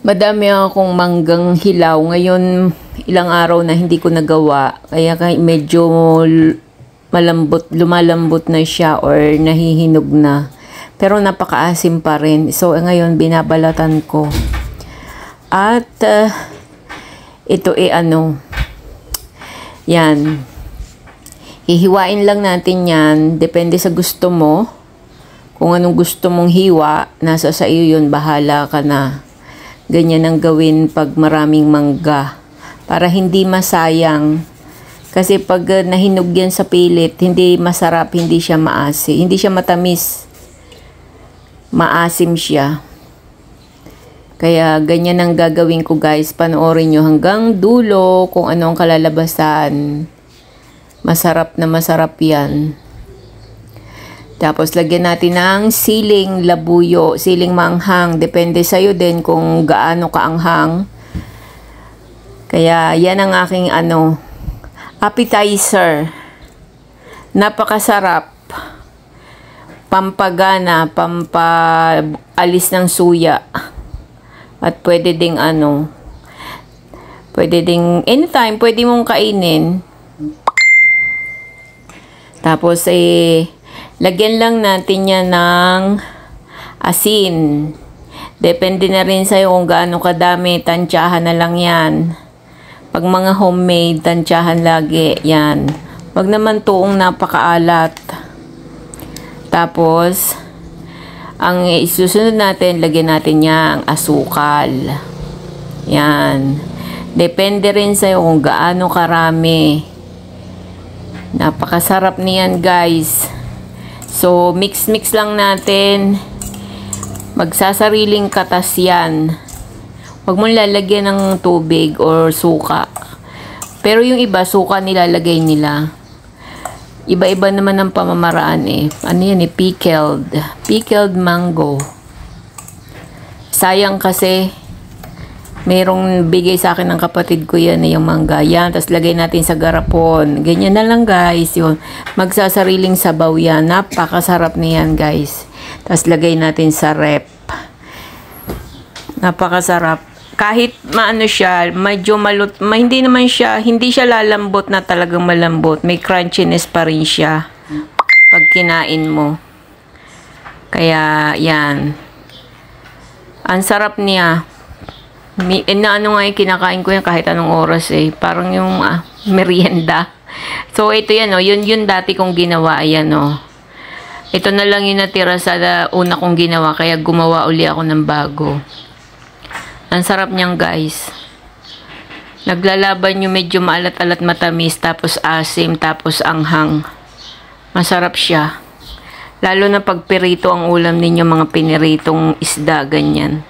Madami akong manggang hilaw. Ngayon, ilang araw na hindi ko nagawa. Kaya medyo lumalambot na siya or nahihinog na. Pero napakaasim pa rin. So, ngayon, binabalatan ko. At, ito yan. Hihiwain lang natin yan. Depende sa gusto mo. Kung anong gusto mong hiwa, nasa sa iyo yun. Bahala ka na. Ganyan ang gawin pag maraming mangga. Para hindi masayang. Kasi pag nahinog yan sa pilit, hindi masarap, hindi siya maasim. Hindi siya matamis. Maasim siya. Kaya ganyan ang gagawin ko guys. Panoorin nyo hanggang dulo kung ano ang kalalabasan. Masarap na masarap yan. Tapos, lagyan natin ng siling labuyo, siling maanghang. Depende sa'yo din kung gaano kaanghang. Kaya, yan ang aking appetizer. Napakasarap. Pampagana, pampaalis ng suya. At pwede ding pwede ding anytime, pwede mong kainin. Tapos, lagyan lang natin yan ng asin. Depende na rin sa'yo kung gaano kadami. Tansyahan na lang yan. Pag mga homemade, tansyahan lagi. Yan. Wag naman tuong napakaalat. Tapos, ang isusunod natin, lagyan natin yang asukal. Yan. Depende rin sa'yo kung gaano karami. Napakasarap niyan guys. So, mix-mix lang natin. Magsasariling katas yan. Huwag mong lalagyan ng tubig or suka. Pero yung iba, suka nilalagay nila. Iba-iba naman ang pamamaraan Ano yan pickled. Pickled mango. Sayang kasi, merong bigay sa akin ng kapatid ko yan yung mangga. Yan, tapos lagay natin sa garapon. Ganyan na lang guys. Yun. Magsasariling sabaw yan. Napakasarap niyan guys. Tapos lagay natin sa rep. Napakasarap. Kahit maano siya, medyo hindi naman siya, hindi siya lalambot na talagang malambot. May crunchiness pa rin siya pag kinain mo. Kaya, yan. Ang sarap niya. Ano nga yung kinakain ko yan kahit anong oras Parang yung merienda. So, ito yan Yun dati kong ginawa. Ayan Ito na lang yung natira sa una kong ginawa. Kaya gumawa uli ako ng bago. Ang sarap niyang guys. Naglalaban yung medyo maalat-alat matamis. Tapos asim. Tapos anghang. Masarap siya. Lalo na pag pirito ang ulam ninyo. Mga piniritong isda. Ganyan.